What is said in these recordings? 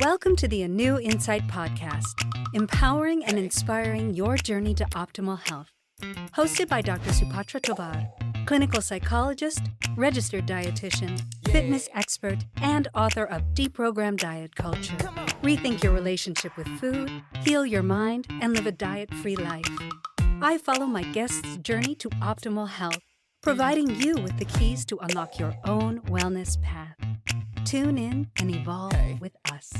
Welcome to the ANEW Insight Podcast, empowering and inspiring your journey to optimal health. Hosted by Dr. Supatra Tovar, clinical psychologist, registered dietitian, fitness expert, and author of Deprogram Diet Culture. Rethink your relationship with food, heal your mind, and live a diet-free life. I follow my guests' journey to optimal health, providing you with the keys to unlock your own wellness path. Tune in and evolve with us.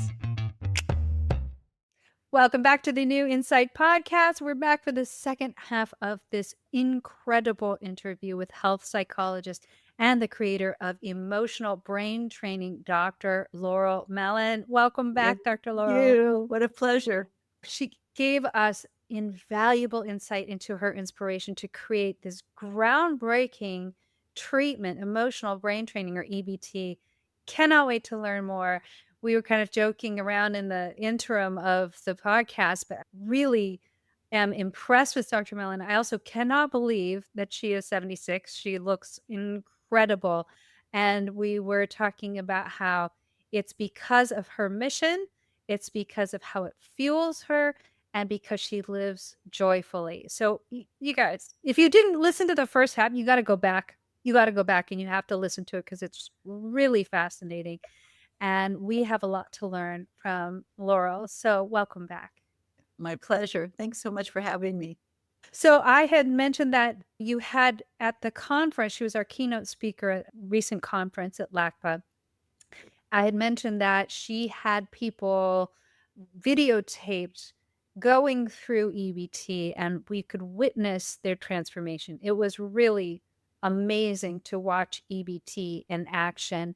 Welcome back to the ANEW Insight Podcast. We're back for the second half of this incredible interview with health psychologist and the creator of emotional brain training, Dr. Laurel Mellin. Welcome back, Dr. Laurel. Thank you. What a pleasure. She gave us invaluable insight into her inspiration to create this groundbreaking treatment, emotional brain training, or EBT. Cannot wait to learn more. We were kind of joking around in the interim of the podcast, but really am impressed with Dr. Mellin. I also cannot believe that she is 76. She looks incredible. And we were talking about how it's because of her mission, it's because of how it fuels her, and because she lives joyfully. So you guys, if you didn't listen to the first half, you got to go back. You got to go back and you have to listen to it because it's really fascinating. And we have a lot to learn from Laurel. So welcome back. My pleasure. Thanks so much for having me. So I had mentioned that you had at the conference, she was our keynote speaker at a recent conference at LACPA. I had mentioned that she had people videotaped going through EBT and we could witness their transformation. It was really amazing to watch EBT in action.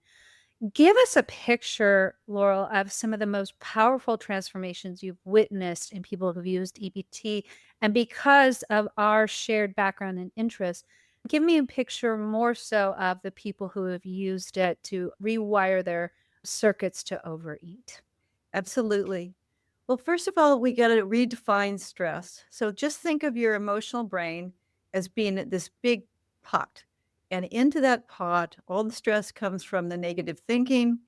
Give us a picture, Laurel, of some of the most powerful transformations you've witnessed in people who've used EBT. And because of our shared background and interest, give me a picture more so of the people who have used it to rewire their circuits to overeat. Absolutely. Well, first of all, we got to redefine stress. So just think of your emotional brain as being this big pot. And into that pot, all the stress comes from the negative thinking,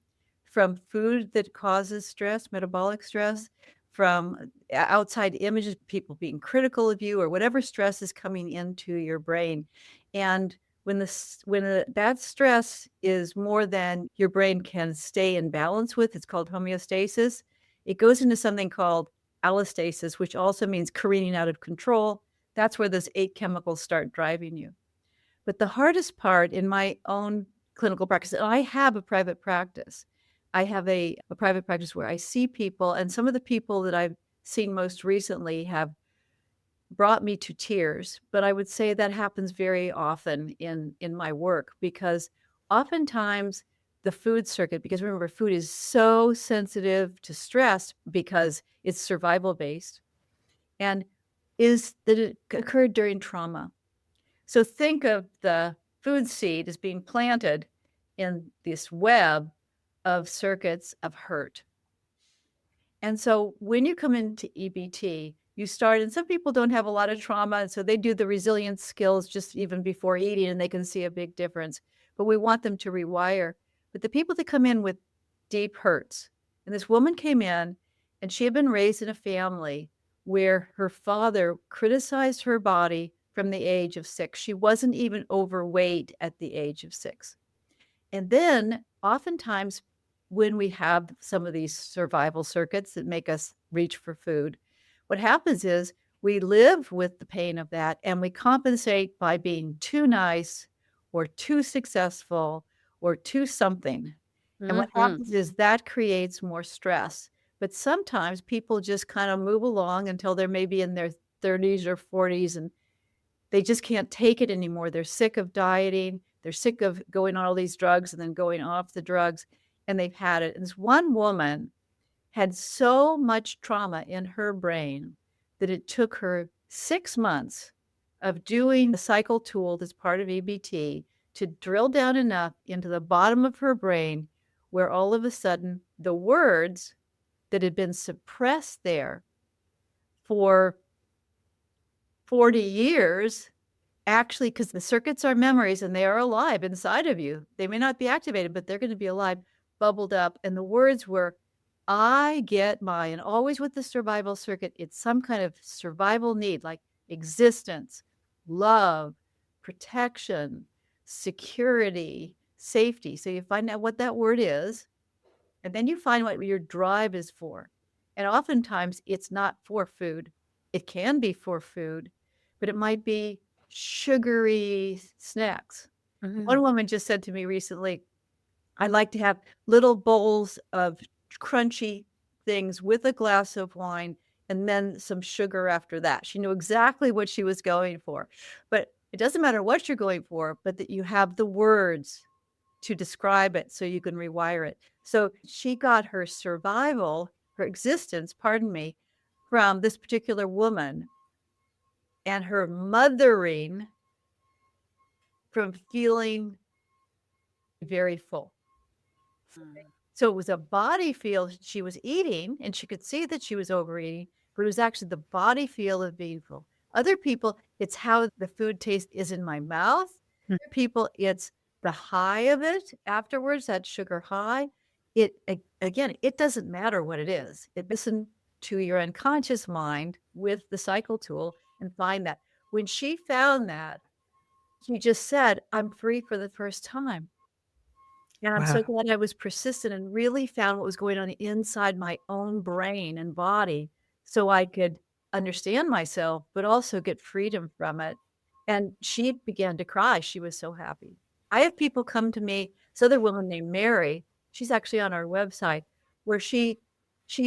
from food that causes stress, metabolic stress, from outside images, people being critical of you, or whatever stress is coming into your brain. And when that stress is more than your brain can stay in balance with, it's called homeostasis. It goes into something called allostasis, which also means careening out of control. That's where those 8 chemicals start driving you. But the hardest part in my own clinical practice, and I have a private practice. I have a private practice where I see people, and some of the people that I've seen most recently have brought me to tears. But I would say that happens very often in my work because oftentimes the food circuit, because remember, food is so sensitive to stress because it's survival based, and is that it occurred during trauma. So think of the food seed as being planted in this web of circuits of hurt. And so when you come into EBT, you start, and some people don't have a lot of trauma, and so they do the resilience skills just even before eating, and they can see a big difference. But we want them to rewire. But the people that come in with deep hurts, and this woman came in, and she had been raised in a family where her father criticized her body from the age of 6. She wasn't even overweight at the age of 6. And then oftentimes when we have some of these survival circuits that make us reach for food, what happens is we live with the pain of that and we compensate by being too nice or too successful or too something. Mm-hmm. And what happens is that creates more stress. But sometimes people just kind of move along until they're maybe in their 30s or 40s and they just can't take it anymore. They're sick of dieting. They're sick of going on all these drugs and then going off the drugs, and they've had it. And this one woman had so much trauma in her brain that it took her 6 months of doing the cycle tool that's part of EBT to drill down enough into the bottom of her brain where all of a sudden the words that had been suppressed there for 40 years, actually, because the circuits are memories and they are alive inside of you. They may not be activated, but they're going to be alive, bubbled up. And the words were, I get my, and always with the survival circuit, it's some kind of survival need like existence, love, protection, security, safety. So you find out what that word is, and then you find what your drive is for. And oftentimes it's not for food. It can be for food, but it might be sugary snacks. One woman just said to me recently, I like to have little bowls of crunchy things with a glass of wine and then some sugar after that. She knew exactly what she was going for. But it doesn't matter what you're going for, but that you have the words to describe it so you can rewire it. So she got her survival, her existence, pardon me, from this particular woman and her mothering from feeling very full. So it was a body feel she was eating, and she could see that she was overeating, but it was actually the body feel of being full. Other people, it's how the food taste is in my mouth. Mm. Other people, it's the high of it afterwards, that sugar high. Again, it doesn't matter what it is. Listen to your unconscious mind with the cycle tool and find that. When she found that, she just said, I'm free for the first time. And I'm so glad I was persistent and really found what was going on inside my own brain and body so I could understand myself, but also get freedom from it. And she began to cry. She was so happy. I have people come to me, this other woman named Mary, she's actually on our website, where she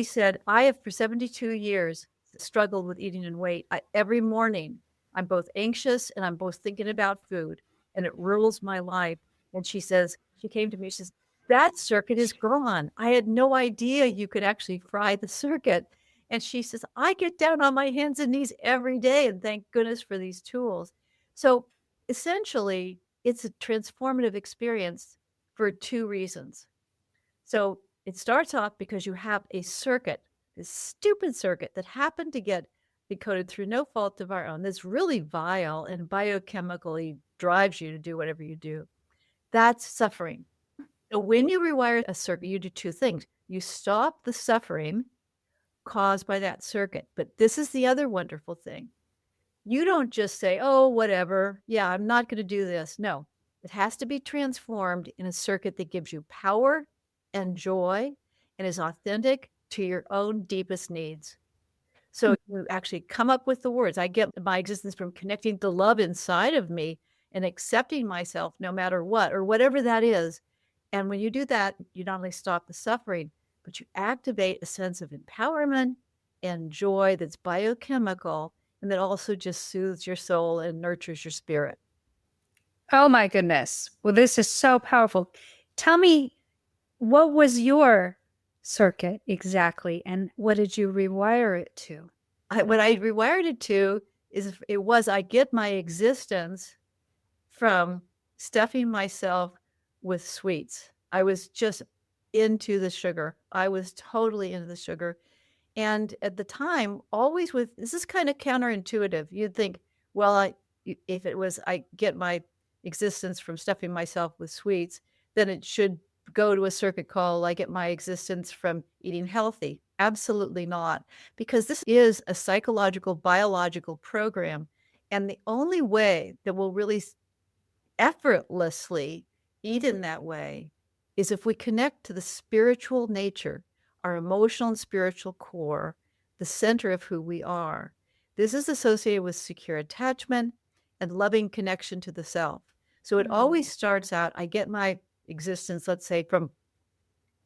said, I have for 72 years struggled with eating and weight. Every morning, I'm both anxious and I'm both thinking about food, and it rules my life. And she says, she came to me, she says, that circuit is gone. I had no idea you could actually fry the circuit. And she says, I get down on my hands and knees every day, and thank goodness for these tools. So essentially, it's a transformative experience for two reasons. So it starts off because you have a circuit, this stupid circuit that happened to get decoded through no fault of our own, that's really vile and biochemically drives you to do whatever you do. That's suffering. So when you rewire a circuit, you do two things. You stop the suffering caused by that circuit. But this is the other wonderful thing. You don't just say, oh, whatever. Yeah, I'm not going to do this. No, it has to be transformed in a circuit that gives you power and joy and is authentic to your own deepest needs. So you actually come up with the words. I get my existence from connecting the love inside of me and accepting myself no matter what, or whatever that is. And when you do that, you not only stop the suffering, but you activate a sense of empowerment and joy that's biochemical and that also just soothes your soul and nurtures your spirit. Oh my goodness. Well, this is so powerful. Tell me, what was your circuit exactly, and what did you rewire it to? What I rewired it to is I get my existence from stuffing myself with sweets. I was just into the sugar. I was totally into the sugar. And at the time, always this is kind of counterintuitive. You'd think, well, if it was, I get my existence from stuffing myself with sweets, then it should go to a circuit called, I get my existence from eating healthy. Absolutely not, because this is a psychological, biological program. And the only way that we'll really effortlessly eat in that way is if we connect to the spiritual nature, our emotional and spiritual core, the center of who we are. This is associated with secure attachment and loving connection to the self. So it always starts out, I get my existence, let's say, from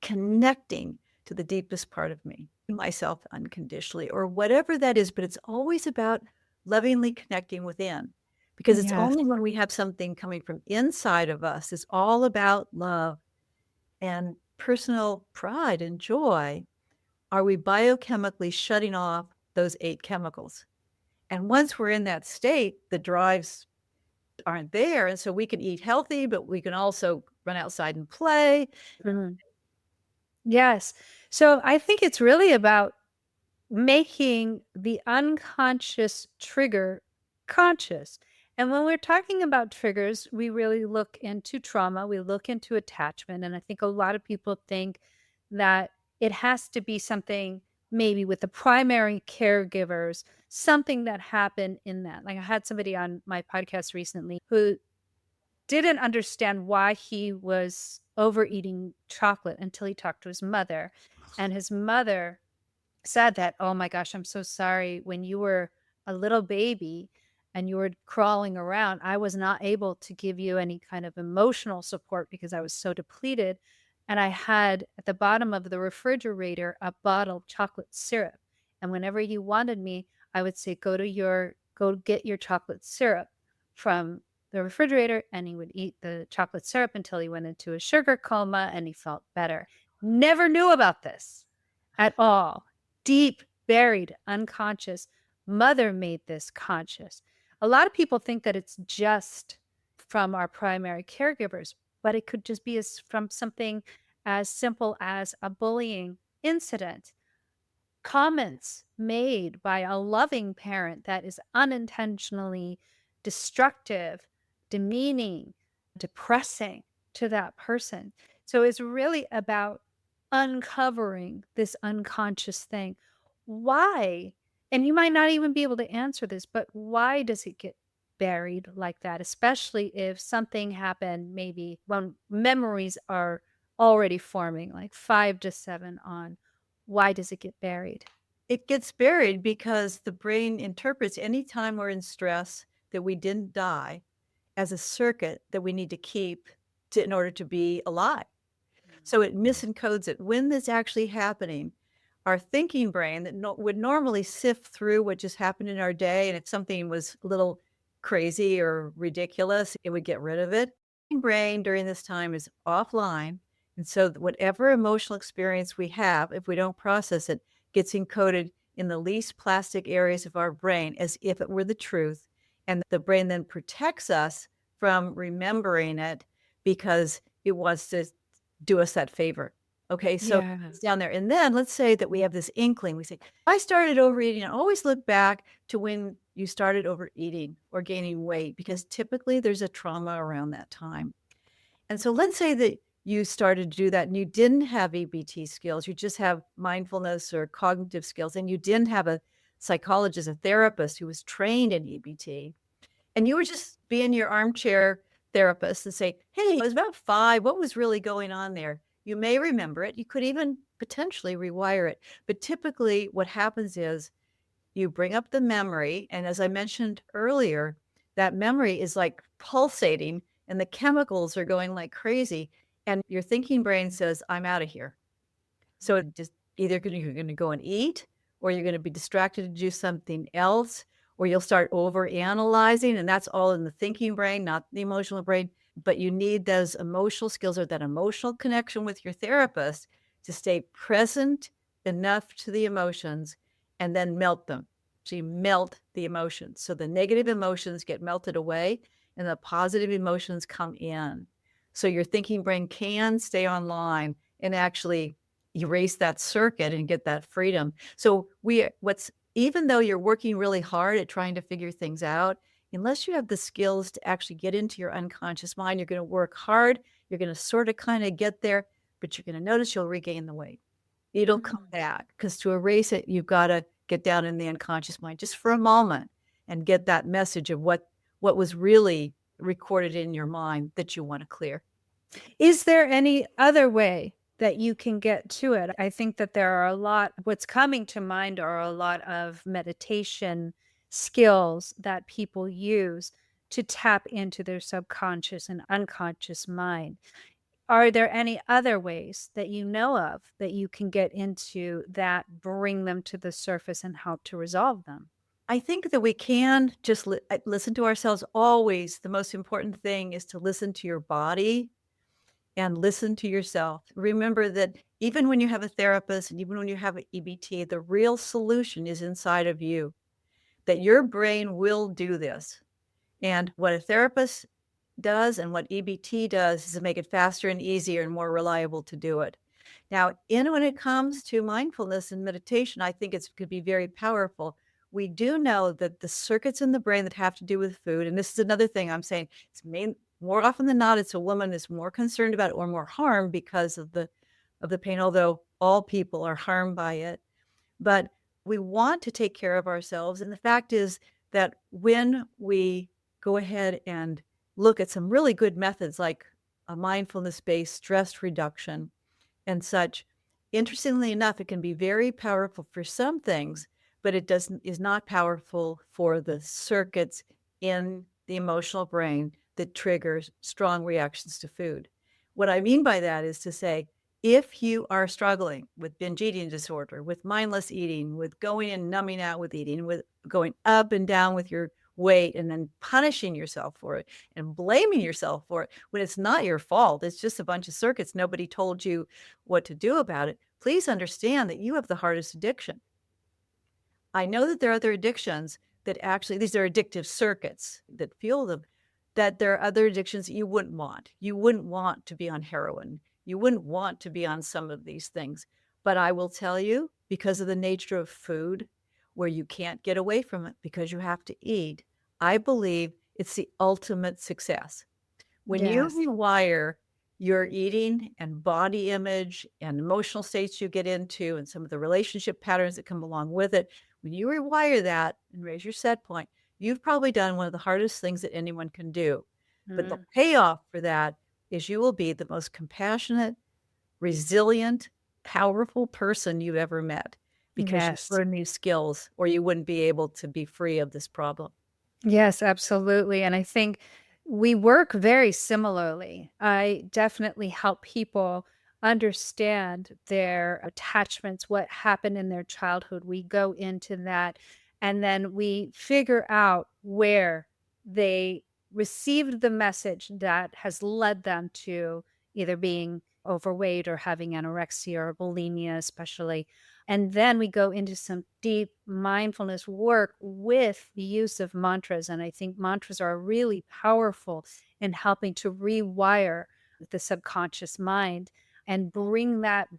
connecting to the deepest part of me, myself unconditionally, or whatever that is, but it's always about lovingly connecting within. Because it's only when we have something coming from inside of us, it's all about love and personal pride and joy, are we biochemically shutting off those 8 chemicals. And once we're in that state, the drives aren't there. And so we can eat healthy, but we can also run outside and play. Yes. So I think it's really about making the unconscious trigger conscious. And when we're talking about triggers, we really look into trauma, we look into attachment. And I think a lot of people think that it has to be something maybe with the primary caregivers, something that happened in that. Like I had somebody on my podcast recently who didn't understand why he was overeating chocolate until he talked to his mother. And his mother said that, "Oh my gosh, I'm so sorry. When you were a little baby and you were crawling around, I was not able to give you any kind of emotional support because I was so depleted. And I had at the bottom of the refrigerator a bottle of chocolate syrup. And whenever you wanted me, I would say, go get your chocolate syrup from the refrigerator." And he would eat the chocolate syrup until he went into a sugar coma and he felt better. Never knew about this at all. Deep, buried, unconscious. Mother made this conscious. A lot of people think that it's just from our primary caregivers, but it could just be from something as simple as a bullying incident, comments made by a loving parent that is unintentionally destructive, demeaning, depressing to that person. So it's really about uncovering this unconscious thing. Why? And you might not even be able to answer this, but why does it get buried like that? Especially if something happened maybe when memories are already forming, like 5 to 7 on. Why does it get buried? It gets buried because the brain interprets any time we're in stress that we didn't die as a circuit that we need to keep in order to be alive. So it misencodes it. When this actually happening, our thinking brain that would normally sift through what just happened in our day, and if something was a little crazy or ridiculous, it would get rid of it. Brain during this time is offline. And so whatever emotional experience we have, if we don't process it, gets encoded in the least plastic areas of our brain as if it were the truth. And the brain then protects us from remembering it because it wants to do us that favor. Okay, so Yeah. it's down there. And then let's say that we have this inkling. We say, I started overeating. And always look back to when you started overeating or gaining weight, because typically there's a trauma around that time. And so let's say that you started to do that and you didn't have EBT skills, you just have mindfulness or cognitive skills, and you didn't have a psychologist, a therapist who was trained in EBT, and you were just being your armchair therapist and say, hey, I was about 5. What was really going on there? You may remember it. You could even potentially rewire it. But typically what happens is you bring up the memory. And as I mentioned earlier, that memory is like pulsating and the chemicals are going like crazy. And your thinking brain says, I'm out of here. So it just either you're going to go and eat, or you're going to be distracted to do something else, or you'll start over analyzing. And that's all in the thinking brain, not the emotional brain. But you need those emotional skills or that emotional connection with your therapist to stay present enough to the emotions and then melt them. So you melt the emotions. So the negative emotions get melted away and the positive emotions come in. So your thinking brain can stay online and actually erase that circuit and get that freedom. So even though you're working really hard at trying to figure things out, unless you have the skills to actually get into your unconscious mind, you're going to work hard. You're going to sort of kind of get there, but you're going to notice you'll regain the weight. It'll come back, because to erase it, you've got to get down in the unconscious mind just for a moment and get that message of what was really recorded in your mind that you want to clear. Is there any other way that you can get to it? I think that there are what's coming to mind are a lot of meditation skills that people use to tap into their subconscious and unconscious mind. Are there any other ways that you know of that you can get into that bring them to the surface and help to resolve them? I think that we can just listen to ourselves always. The most important thing is to listen to your body and listen to yourself. Remember that even when you have a therapist and even when you have an EBT, the real solution is inside of you, that your brain will do this. And what a therapist does and what EBT does is to make it faster and easier and more reliable to do it. Now, when it comes to mindfulness and meditation, I think it could be very powerful. We do know that the circuits in the brain that have to do with food, and this is another thing I'm saying, more often than not, it's a woman that's more concerned about it or more harmed because of the of the pain, although all people are harmed by it. But we want to take care of ourselves. And the fact is that when we go ahead and look at some really good methods like a mindfulness-based stress reduction and such, interestingly enough, it can be very powerful for some things, but it is not powerful for the circuits in the emotional brain that triggers strong reactions to food. What I mean by that is to say, if you are struggling with binge eating disorder, with mindless eating, with going and numbing out with eating, with going up and down with your weight and then punishing yourself for it and blaming yourself for it when it's not your fault, it's just a bunch of circuits, nobody told you what to do about it, please understand that you have the hardest addiction. I know that there are other addictions that actually, these are addictive circuits that fuel them, that there are other addictions that you wouldn't want. You wouldn't want to be on heroin. You wouldn't want to be on some of these things. But I will tell you, because of the nature of food, where you can't get away from it because you have to eat, I believe it's the ultimate success. When you Yes. rewire your eating and body image and emotional states you get into and some of the relationship patterns that come along with it, when you rewire that and raise your set point, you've probably done one of the hardest things that anyone can do. But the Mm. payoff for that is you will be the most compassionate, resilient, powerful person you've ever met because you've Yes. learned these skills or you wouldn't be able to be free of this problem. Yes, absolutely. And I think we work very similarly. I definitely help people understand their attachments, what happened in their childhood. We go into that and then we figure out where they received the message that has led them to either being overweight or having anorexia or bulimia, especially. And then we go into some deep mindfulness work with the use of mantras. And I think mantras are really powerful in helping to rewire the subconscious mind and bring that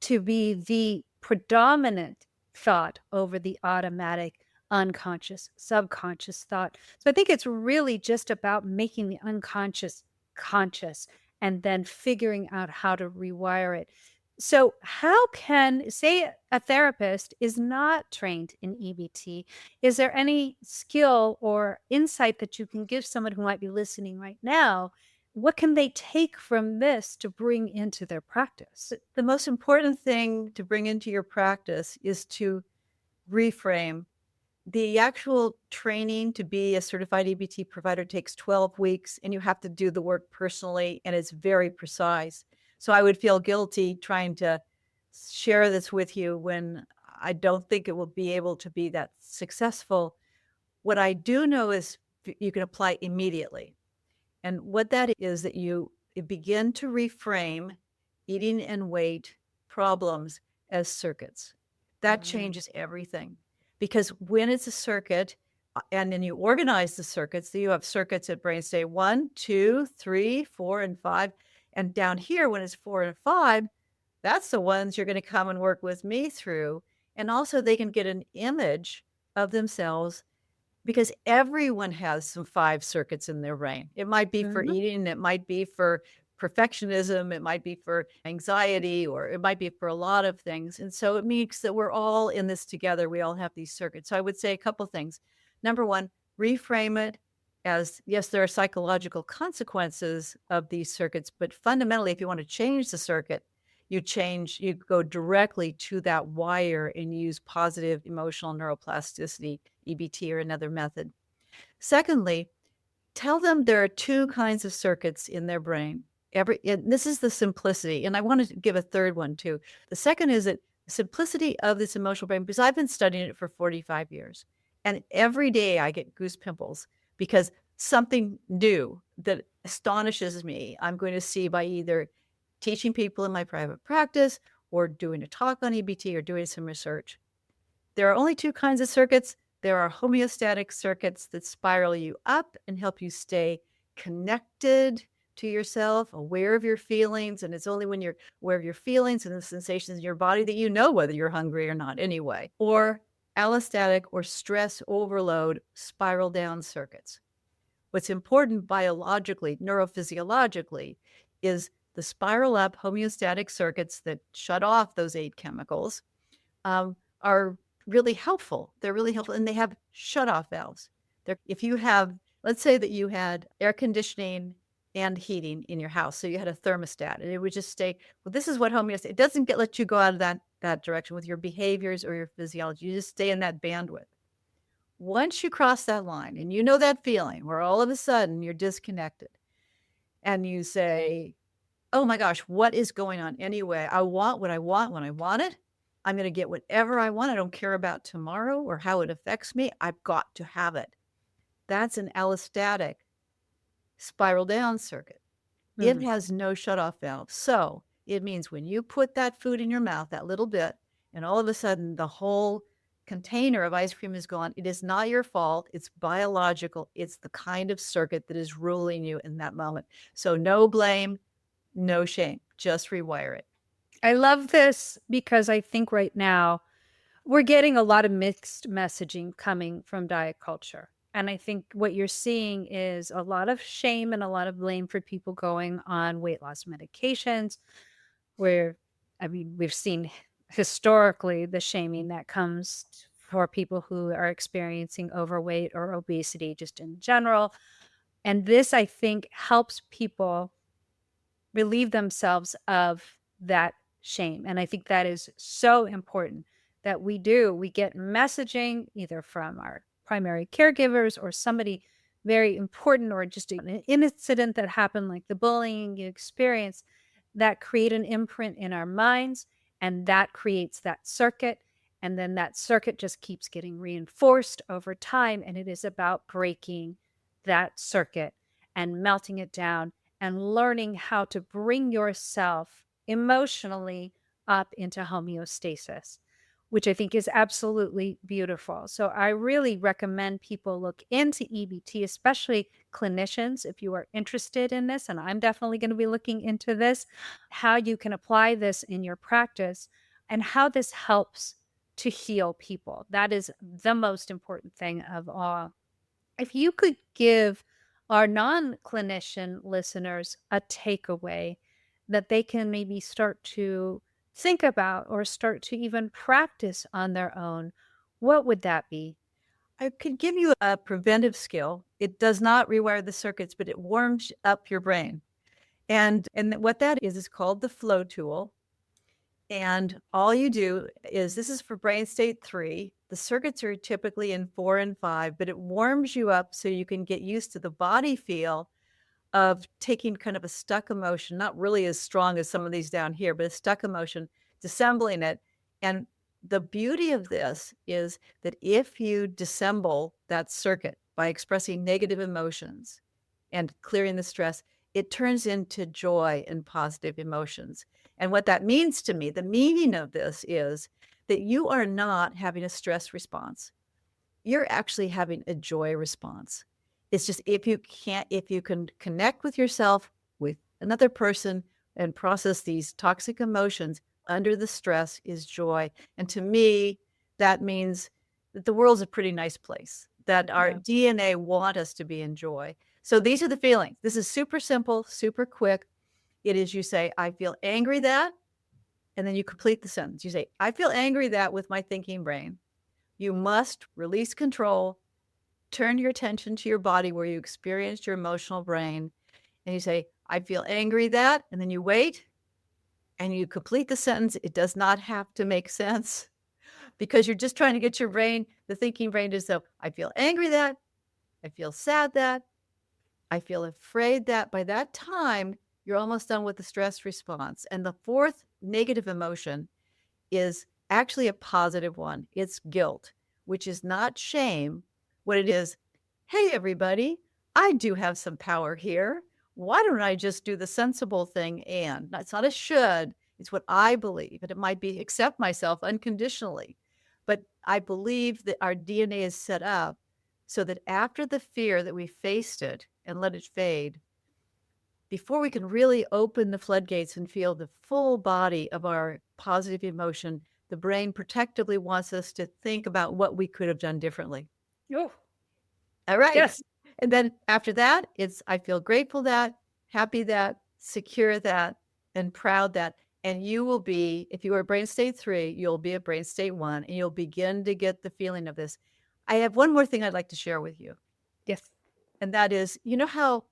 to be the predominant thought over the automatic, unconscious, subconscious thought. So I think it's really just about making the unconscious conscious and then figuring out how to rewire it. So, how can, say, a therapist is not trained in EBT, is there any skill or insight that you can give someone who might be listening right now? What can they take from this to bring into their practice? The most important thing to bring into your practice is to reframe. The actual training to be a certified EBT provider takes 12 weeks, and you have to do the work personally, and it's very precise. So I would feel guilty trying to share this with you when I don't think it will be able to be that successful. What I do know is you can apply immediately. And what that is that you begin to reframe eating and weight problems as circuits. That Mm, changes everything. Because when it's a circuit, and then you organize the circuits, so you have circuits at brain state 1, 2, 3, 4, and 5. And down here, when it's 4 and 5, that's the ones you're going to come and work with me through. And also, they can get an image of themselves because everyone has some 5 circuits in their brain. It might be for mhm. eating, it might be for perfectionism, it might be for anxiety, or it might be for a lot of things. And so it means that we're all in this together. We all have these circuits. So I would say a couple things. Number 1, reframe it as, yes, there are psychological consequences of these circuits, but fundamentally, if you want to change the circuit, you go directly to that wire and use positive emotional neuroplasticity, EBT, or another method. Secondly, tell them there are 2 kinds of circuits in their brain. And this is the simplicity, and I wanted to give a third one too. The second is that simplicity of this emotional brain, because I've been studying it for 45 years, and every day I get goose pimples because something new that astonishes me, I'm going to see by either teaching people in my private practice or doing a talk on EBT or doing some research. There are only 2 kinds of circuits. There are homeostatic circuits that spiral you up and help you stay connected to yourself, aware of your feelings, and it's only when you're aware of your feelings and the sensations in your body that you know whether you're hungry or not anyway. Or allostatic or stress overload spiral down circuits. What's important biologically, neurophysiologically, is the spiral up homeostatic circuits that shut off those 8 chemicals are really helpful. They're really helpful, and they have shut-off valves. If you have, let's say that you had air conditioning and heating in your house, so you had a thermostat, and it would just stay. Well, this is what homeostasis. It doesn't let you go out of that direction with your behaviors or your physiology. You just stay in that bandwidth. Once you cross that line, and you know that feeling where all of a sudden you're disconnected, and you say, "Oh my gosh, what is going on anyway? I want what I want when I want it. I'm gonna get whatever I want. I don't care about tomorrow or how it affects me. I've got to have it." That's an allostatic spiral down circuit. It Mm. has no shut-off valve. So, it means when you put that food in your mouth, that little bit, and all of a sudden the whole container of ice cream is gone, it is not your fault. It's biological. It's the kind of circuit that is ruling you in that moment. So, no blame, no shame. Just rewire it. I love this because I think right now we're getting a lot of mixed messaging coming from diet culture. And I think what you're seeing is a lot of shame and a lot of blame for people going on weight loss medications, where, I mean, we've seen historically the shaming that comes for people who are experiencing overweight or obesity just in general. And this, I think, helps people relieve themselves of that shame. And I think that is so important that we do. We get messaging either from our primary caregivers or somebody very important, or just an incident that happened, like the bullying you experienced, that create an imprint in our minds, and that creates that circuit. And then that circuit just keeps getting reinforced over time. And it is about breaking that circuit and melting it down and learning how to bring yourself emotionally up into homeostasis, which I think is absolutely beautiful. So I really recommend people look into EBT, especially clinicians, if you are interested in this. And I'm definitely going to be looking into this, how you can apply this in your practice and how this helps to heal people. That is the most important thing of all. If you could give our non-clinician listeners a takeaway that they can maybe start to think about or start to even practice on their own, what would that be? I could give you a preventive skill. It does not rewire the circuits, but it warms up your brain. And what that is called the flow tool. And all you do is, this is for brain state 3. The circuits are typically in 4 and 5, but it warms you up so you can get used to the body feel of taking kind of a stuck emotion, not really as strong as some of these down here, but a stuck emotion, dissembling it. And the beauty of this is that if you dissemble that circuit by expressing negative emotions and clearing the stress, it turns into joy and positive emotions. And what that means to me, the meaning of this is that you are not having a stress response. You're actually having a joy response. It's just, if you can connect with yourself, with another person, and process these toxic emotions under the stress, is joy. And to me, that means that the world's a pretty nice place, that our Yeah. DNA want us to be in joy. So these are the feelings. This is super simple, super quick. It is, you say, "I feel angry that," and then you complete the sentence. You say, "I feel angry that with my thinking brain." You must release control, turn your attention to your body where you experienced your emotional brain, and you say, "I feel angry that," and then you wait and you complete the sentence. It does not have to make sense, because you're just trying to get your brain, the thinking brain, to say, "I feel angry that, I feel sad that, I feel afraid that." By that time, you're almost done with the stress response. And the fourth negative emotion is actually a positive one. It's guilt, which is not shame. What it is, "Hey, everybody, I do have some power here. Why don't I just do the sensible thing?" And it's not a should, it's what I believe. And it might be accept myself unconditionally. But I believe that our DNA is set up so that after the fear that we faced it and let it fade, before we can really open the floodgates and feel the full body of our positive emotion, the brain protectively wants us to think about what we could have done differently. Oh, All right. yes. And then after that, it's, "I feel grateful that, happy that, secure that." and proud that, and you will be, if you are brain state 3, you'll be at brain state 1, and you'll begin to get the feeling of this. I have one more thing I'd like to share with you. Yes. And that is, you know how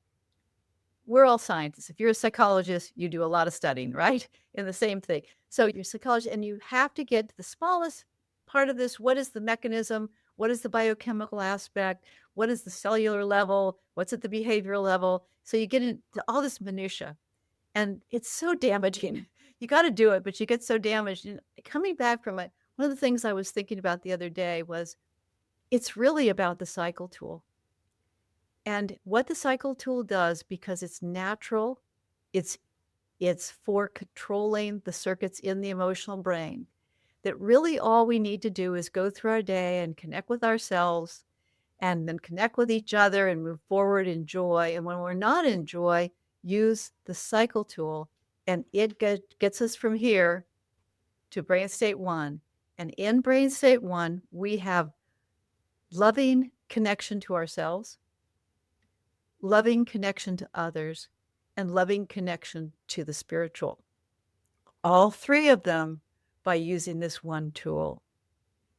we're all scientists. If you're a psychologist, you do a lot of studying, right? In the same thing. So you're a psychologist, and you have to get to the smallest part of this. What is the mechanism? What is the biochemical aspect? What is the cellular level? What's at the behavioral level? So you get into all this minutia, and it's so damaging. You got to do it, but you get so damaged. And coming back from it, one of the things I was thinking about the other day was it's really about the cycle tool. And what the cycle tool does, because it's natural, it's for controlling the circuits in the emotional brain, that really all we need to do is go through our day and connect with ourselves and then connect with each other and move forward in joy. And when we're not in joy, use the cycle tool, and it gets us from here to brain state 1. And in brain state 1, we have loving connection to ourselves, loving connection to others, and loving connection to the spiritual. All 3 of them by using this one tool.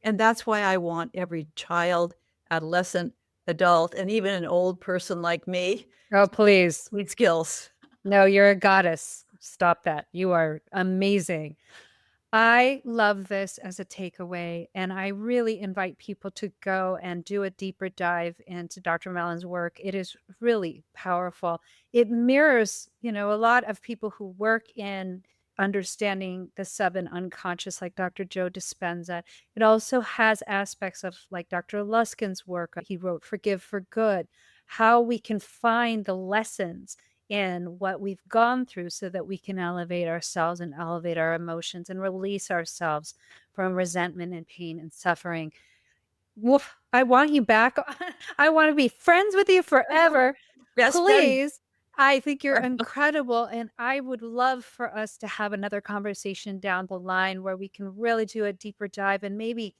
And that's why I want every child, adolescent, adult, and even an old person like me. Oh, please. Need skills. No, you're a goddess. Stop that. You are amazing. I love this as a takeaway, and I really invite people to go and do a deeper dive into Dr. Mellin's work. It is really powerful. It mirrors, a lot of people who work in understanding the sub and unconscious, like Dr. Joe Dispenza. It also has aspects of like Dr. Luskin's work. He wrote Forgive for Good, how we can find the lessons in what we've gone through so that we can elevate ourselves and elevate our emotions and release ourselves from resentment and pain and suffering. Woof, I want you back. I want to be friends with you forever. Best friend. Please. I think you're incredible. And I would love for us to have another conversation down the line where we can really do a deeper dive and maybe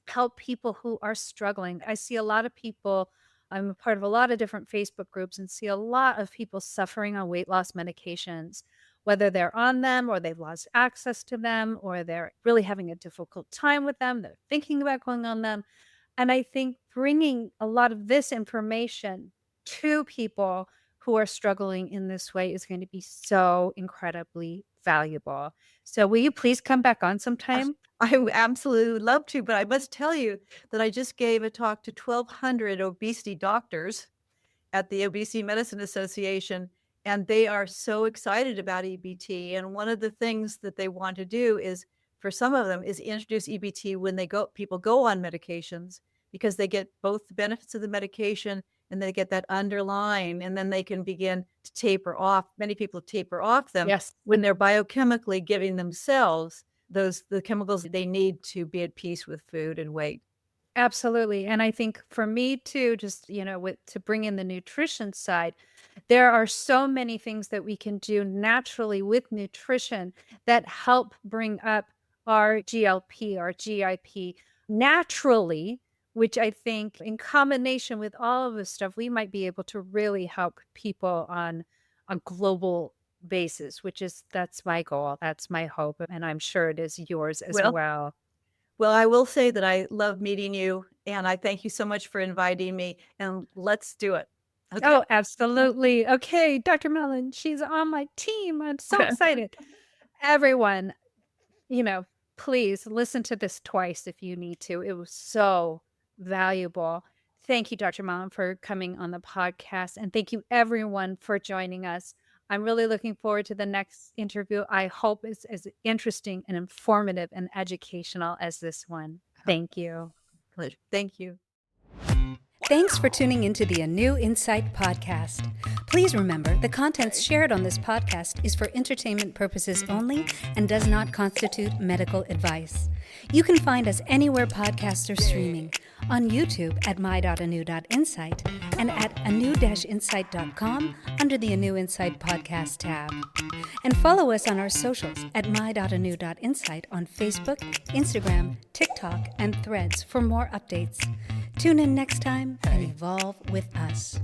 help people who are struggling. I see a lot of people. I'm a part of a lot of different Facebook groups and see a lot of people suffering on weight loss medications, whether they're on them or they've lost access to them or they're really having a difficult time with them. They're thinking about going on them. And I think bringing a lot of this information to people who are struggling in this way is going to be so incredibly valuable. So will you please come back on sometime? I absolutely would love to, but I must tell you that I just gave a talk to 1,200 obesity doctors at the Obesity Medicine Association, and they are so excited about EBT. And one of the things that they want to do is, for some of them, is introduce EBT when people go on medications, because they get both the benefits of the medication and they get that underlying, and then they can begin to taper off. Many people taper off them when they're biochemically giving themselves the chemicals they need to be at peace with food and weight. Absolutely. And I think for me too, just, to bring in the nutrition side, there are so many things that we can do naturally with nutrition that help bring up our GLP, our GIP naturally, which I think in combination with all of this stuff, we might be able to really help people on a global basis, that's my goal. That's my hope. And I'm sure it is yours as well. Well, I will say that I love meeting you, and I thank you so much for inviting me, and let's do it. Okay. Oh, absolutely. Okay, Dr. Mellin, she's on my team. I'm so excited. Everyone, please listen to this twice if you need to. It was so valuable. Thank you, Dr. Mellin, for coming on the podcast, and thank you everyone for joining us. I'm really looking forward to the next interview. I hope it's as interesting and informative and educational as this one. Thank you. Pleasure. Thank you. Thanks for tuning into the ANEW Insight Podcast. Please remember, the content shared on this podcast is for entertainment purposes only and does not constitute medical advice. You can find us anywhere podcasts are streaming, on YouTube at my.anew.insight and at anew-insight.com under the ANEW Insight Podcast tab. And follow us on our socials at my.anew.insight on Facebook, Instagram, TikTok, and Threads for more updates. Tune in next time and evolve with us.